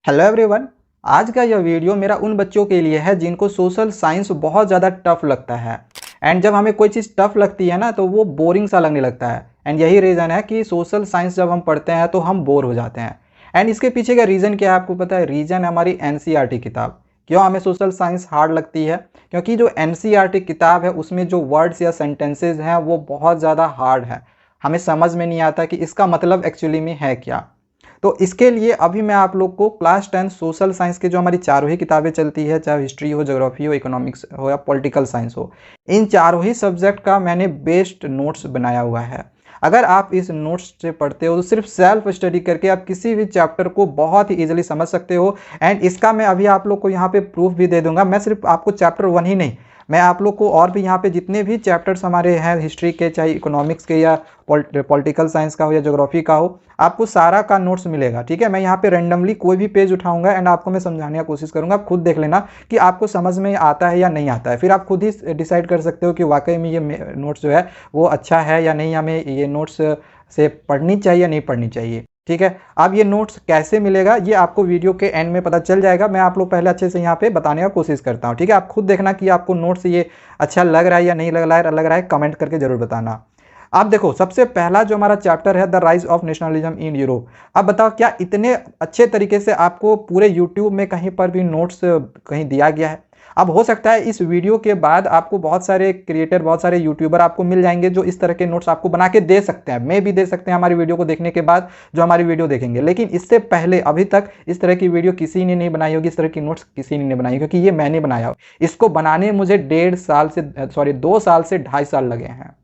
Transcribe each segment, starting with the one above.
Hello everyone. आज का यह वीडियो मेरा उन बच्चों के लिए है जिनको सोशल साइंस बहुत ज़्यादा टफ लगता है। एंड जब हमें कोई चीज़ टफ लगती है ना तो वो बोरिंग सा लगने लगता है। एंड यही रीज़न है कि सोशल साइंस जब हम पढ़ते हैं तो हम बोर हो जाते हैं। एंड इसके पीछे का रीज़न क्या है आपको पता है? रीज़न है हमारी एनसीईआरटी किताब। क्यों हमें सोशल साइंस हार्ड लगती है? क्योंकि जो एनसीईआरटी किताब है उसमें जो वर्ड्स या सेंटेंसेज हैं वो बहुत ज़्यादा हार्ड है। हमें समझ में नहीं आता कि इसका मतलब एक्चुअली में है क्या। तो इसके लिए अभी मैं आप लोग को क्लास 10 सोशल साइंस के जो हमारी चारों ही किताबें चलती है, चाहे हिस्ट्री हो, ज्योग्राफी हो, इकोनॉमिक्स हो या पॉलिटिकल साइंस हो, इन चारों ही सब्जेक्ट का मैंने बेस्ट नोट्स बनाया हुआ है। अगर आप इस नोट्स से पढ़ते हो तो सिर्फ सेल्फ स्टडी करके आप किसी भी चैप्टर को बहुत ही इजीली समझ सकते हो। एंड इसका मैं अभी आप लोग को यहाँ पे प्रूफ भी दे दूंगा। मैं सिर्फ आपको चैप्टर 1 ही नहीं, मैं आप लोग को और भी यहाँ पे जितने भी चैप्टर्स हमारे हैं हिस्ट्री के, चाहे इकोनॉमिक्स के या पॉलिटिकल साइंस का हो या ज्योग्राफी का हो, आपको सारा का नोट्स मिलेगा। ठीक है, मैं यहाँ पे रैंडमली कोई भी पेज उठाऊंगा एंड आपको मैं समझाने की कोशिश करूंगा। आप खुद देख लेना कि आपको समझ में आता है या नहीं आता है, फिर आप खुद ही डिसाइड कर सकते हो कि वाकई में ये नोट्स जो है वो अच्छा है या नहीं, हमें ये नोट्स से पढ़नी चाहिए या नहीं पढ़नी चाहिए। ठीक है, अब ये नोट्स कैसे मिलेगा ये आपको वीडियो के एंड में पता चल जाएगा। मैं आप लोग पहले अच्छे से यहाँ पे बताने का कोशिश करता हूँ। ठीक है, आप खुद देखना कि आपको नोट्स ये अच्छा लग रहा है या नहीं लग रहा है, कमेंट करके जरूर बताना। अब देखो, सबसे पहला जो हमारा चैप्टर है the rise of nationalism in Europe. अब बताओ क्या इतने अच्छे तरीके से आपको पूरे यूट्यूब में कहीं पर भी नोट्स कहीं दिया गया है? अब हो सकता है इस वीडियो के बाद आपको बहुत सारे क्रिएटर, बहुत सारे यूट्यूबर आपको मिल जाएंगे जो इस तरह के नोट्स आपको बना के दे सकते हैं, मैं भी दे सकते हैं हमारी वीडियो को देखने के बाद, जो हमारी वीडियो देखेंगे। लेकिन इससे पहले अभी तक इस तरह की वीडियो किसी ने नहीं बनाई होगी, इस तरह की नोट्स किसी ने नहीं बनाई, क्योंकि ये मैंने बनाया। इसको बनाने मुझे 2 साल से 2.5 साल लगे हैं।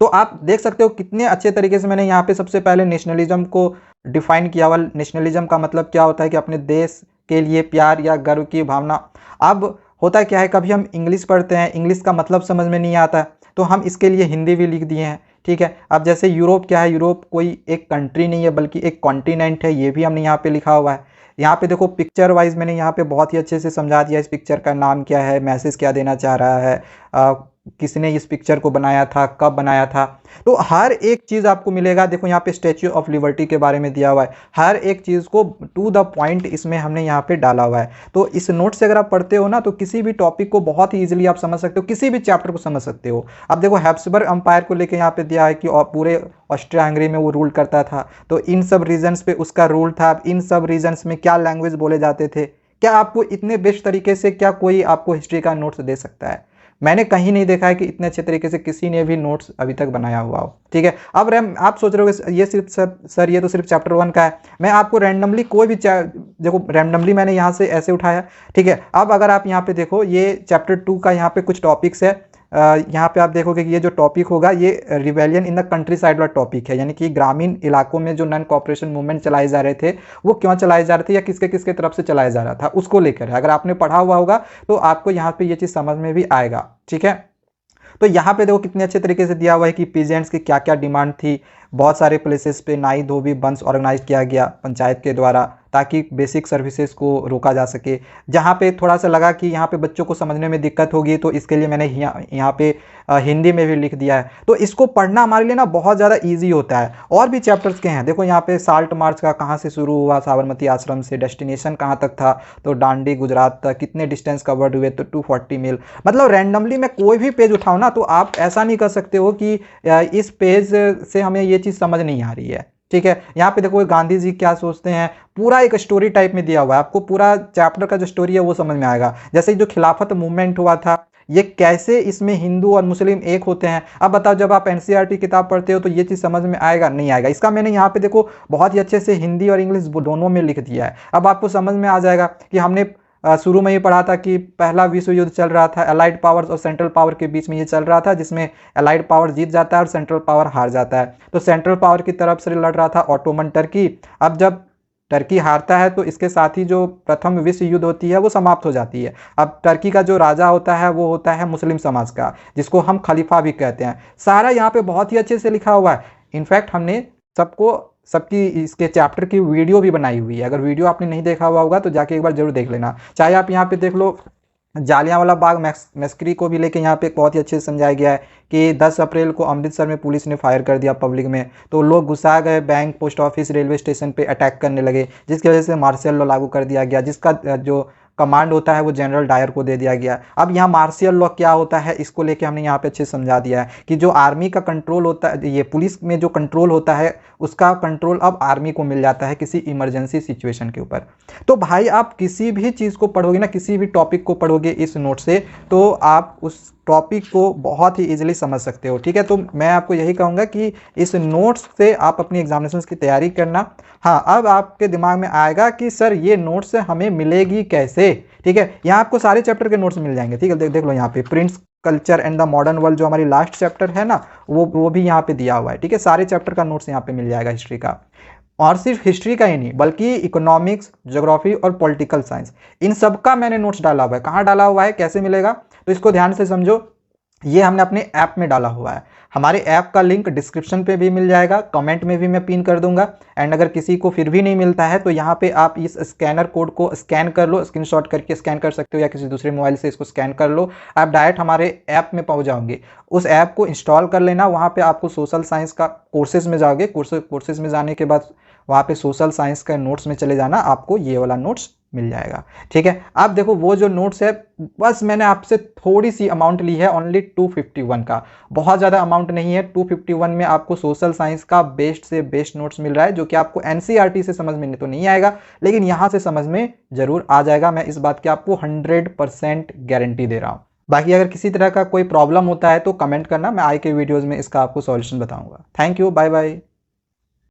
तो आप देख सकते हो कितने अच्छे तरीके से मैंने यहाँ पे सबसे पहले नेशनलिज्म को डिफाइन किया हुआ। नेशनलिज्म का मतलब क्या होता है कि अपने देश के लिए प्यार या गर्व की भावना। अब होता क्या है, कभी हम इंग्लिश पढ़ते हैं, इंग्लिश का मतलब समझ में नहीं आता तो हम इसके लिए हिंदी भी लिख दिए हैं। ठीक है, अब जैसे यूरोप क्या है, यूरोप कोई एक कंट्री नहीं है बल्कि एक कॉन्टिनेंट है, ये भी हमने यहाँ पे लिखा हुआ है। यहाँ पे देखो पिक्चर वाइज मैंने यहाँ पे बहुत ही अच्छे से समझा दिया, इस पिक्चर का नाम क्या है, मैसेज क्या देना चाह रहा है, किसने इस पिक्चर को बनाया था, कब बनाया था। तो हर एक चीज़ आपको मिलेगा। देखो यहाँ पे स्टैच्यू ऑफ लिबर्टी के बारे में दिया हुआ है, हर एक चीज़ को टू द पॉइंट इसमें हमने यहाँ पे डाला हुआ है। तो इस नोट से अगर आप पढ़ते हो ना तो किसी भी टॉपिक को बहुत ही ईजिली आप समझ सकते हो, किसी भी चैप्टर को समझ सकते हो। अब देखो हैप्सबर्ग अंपायर को लेकर यहाँ पे दिया है कि पूरे ऑस्ट्रिया हंगरी में वो रूल करता था, तो इन सब रीजन्स पे उसका रूल था। अब इन सब रीजन्स में क्या लैंग्वेज बोले जाते थे, क्या आपको इतने बेस्ट तरीके से क्या कोई आपको हिस्ट्री का नोट्स दे सकता है? मैंने कहीं नहीं देखा है कि इतने अच्छे तरीके से किसी ने भी नोट्स अभी तक बनाया हुआ हो। ठीक है, अब आप सोच रहे हो ये सिर्फ सर ये तो सिर्फ चैप्टर 1 का है। मैं आपको रैंडमली कोई भी देखो रैंडमली मैंने यहाँ से ऐसे उठाया। ठीक है, अब अगर आप यहाँ पे देखो ये चैप्टर 2 का यहाँ पे कुछ टॉपिक्स है। यहाँ पे आप देखोगे कि ये जो टॉपिक होगा ये rebellion in the country side वाला टॉपिक है, यानी कि ग्रामीण इलाकों में जो नॉन कॉपरेशन मूवमेंट चलाए जा रहे थे वो क्यों चलाए जा रहे थे या किसके किसके तरफ से चलाया जा रहा था उसको लेकर है। अगर आपने पढ़ा हुआ होगा तो आपको यहाँ पे ये चीज़ समझ में भी आएगा। ठीक है, तो यहाँ पे देखो कितने अच्छे तरीके से दिया हुआ है कि पीजेंट्स की क्या क्या डिमांड थी। बहुत सारे प्लेसेस पे नाई धोबी बंस ऑर्गेनाइज किया गया पंचायत के द्वारा, ताकि बेसिक सर्विसेज को रोका जा सके। जहाँ पे थोड़ा सा लगा कि यहाँ पे बच्चों को समझने में दिक्कत होगी तो इसके लिए मैंने यहाँ पे हिंदी में भी लिख दिया है। तो इसको पढ़ना हमारे लिए ना बहुत ज़्यादा ईजी होता है। और भी चैप्टर्स के हैं, देखो यहाँ पे साल्ट मार्च का कहाँ से शुरू हुआ, साबरमती आश्रम से, डेस्टिनेशन कहाँ तक था, तो डांडी गुजरात तक, कितने डिस्टेंस कवर्ड हुए, तो 240 मील। मतलब रैंडमली मैं कोई भी पेज उठाऊँ ना तो आप ऐसा नहीं कर सकते हो कि इस पेज से हमें ये चीज़ समझ नहीं आ रही है। ठीक है, यहाँ पे देखो गांधी जी क्या सोचते हैं, पूरा एक स्टोरी टाइप में दिया हुआ है। आपको पूरा चैप्टर का जो स्टोरी है वो समझ में आएगा। जैसे जो खिलाफत मूवमेंट हुआ था, ये कैसे इसमें हिंदू और मुस्लिम एक होते हैं। अब बताओ जब आप एनसीईआरटी किताब पढ़ते हो तो ये चीज़ समझ में आएगा नहीं आएगा? इसका मैंने यहाँ पे देखो बहुत ही अच्छे से हिंदी और इंग्लिश दोनों में लिख दिया है। अब आपको समझ में आ जाएगा कि हमने शुरू में ही पढ़ा था कि पहला विश्व युद्ध चल रहा था, अलाइड पावर्स और सेंट्रल पावर के बीच में ये चल रहा था, जिसमें अलाइड पावर जीत जाता है और सेंट्रल पावर हार जाता है। तो सेंट्रल पावर की तरफ से लड़ रहा था ऑटोमन टर्की। अब जब टर्की हारता है तो इसके साथ ही जो प्रथम विश्व युद्ध होती है वो समाप्त हो जाती है। अब टर्की का जो राजा होता है वो होता है मुस्लिम समाज का, जिसको हम खलीफा भी कहते हैं। सारा यहाँ पे बहुत ही अच्छे से लिखा हुआ है। इनफैक्ट हमने सबकी इसके चैप्टर की वीडियो भी बनाई हुई है। अगर वीडियो आपने नहीं देखा हुआ होगा तो जाके एक बार जरूर देख लेना। चाहे आप यहाँ पे देख लो जालियांवाला बाग मैस्करी को भी लेके यहाँ पे बहुत ही अच्छे से समझाया गया है कि 10 अप्रैल को अमृतसर में पुलिस ने फायर कर दिया पब्लिक में, तो लोग गुस्सा गए, bank, post office, railway station पे अटैक करने लगे, जिसकी वजह से मार्शियल लॉ लागू कर दिया गया, जिसका जो कमांड होता है वो जनरल डायर को दे दिया गया। अब यहाँ मार्शियल लॉ क्या होता है इसको लेके हमने यहाँ पे अच्छे से समझा दिया है कि जो आर्मी का कंट्रोल होता है, ये पुलिस में जो कंट्रोल होता है उसका कंट्रोल अब आर्मी को मिल जाता है किसी इमरजेंसी सिचुएशन के ऊपर। तो भाई आप किसी भी चीज़ को पढ़ोगे ना, किसी भी टॉपिक को पढ़ोगे इस नोट से, तो आप उस टॉपिक को बहुत ही इजीली समझ सकते हो। ठीक है, तो मैं आपको यही कहूँगा कि इस नोट्स से आप अपनी एग्जामिनेशन की तैयारी करना। हाँ, अब आपके दिमाग में आएगा कि सर ये नोट्स हमें मिलेगी कैसे। ठीक है, यहाँ आपको सारे चैप्टर के नोट्स मिल जाएंगे। ठीक है, देख लो यहाँ पे Prince culture and the modern world जो हमारी लास्ट चैप्टर है ना, वो भी यहाँ पे दिया हुआ है। ठीक है, सारे चैप्टर का नोट्स यहाँ पे मिल जाएगा हिस्ट्री का। और सिर्फ हिस्ट्री का ही नहीं बल्कि इकोनॉमिक्स, ज्योग्राफी और पॉलिटिकल साइंस, इन सब का मैंने नोट्स डाला हुआ है। कहाँ डाला हुआ है, कैसे मिलेगा, तो इसको ध्यान से समझो। ये हमने अपने ऐप में डाला हुआ है। हमारे ऐप का लिंक डिस्क्रिप्शन पे भी मिल जाएगा, कमेंट में भी मैं पिन कर दूंगा। एंड अगर किसी को फिर भी नहीं मिलता है तो यहाँ पे आप इस स्कैनर कोड को स्कैन कर लो, स्क्रीनशॉट करके स्कैन कर सकते हो, या किसी दूसरे मोबाइल से इसको स्कैन कर लो, आप डायरेक्ट हमारे ऐप में पहुँच जाओगे। उस ऐप को इंस्टॉल कर लेना, वहाँ पे आपको सोशल साइंस का कोर्सेज में जाओगे, कोर्सेज में जाने के बाद वहाँ पे सोशल साइंस का नोट्स में चले जाना, आपको ये वाला नोट्स मिल जाएगा। ठीक है, अब देखो वो जो नोट्स है बस मैंने आपसे थोड़ी सी अमाउंट ली है, ओनली 251 का, बहुत ज़्यादा अमाउंट नहीं है। 251 में आपको सोशल साइंस का बेस्ट से बेस्ट नोट्स मिल रहा है, जो कि आपको एनसीईआरटी से समझ में तो नहीं आएगा, लेकिन यहाँ से समझ में जरूर आ जाएगा। मैं इस बात की आपको 100% गारंटी दे रहा हूँ। बाकी अगर किसी तरह का कोई प्रॉब्लम होता है तो कमेंट करना, मैं आगे के वीडियोज़ में इसका आपको सॉल्यूशन बताऊँगा। Thank you, bye bye.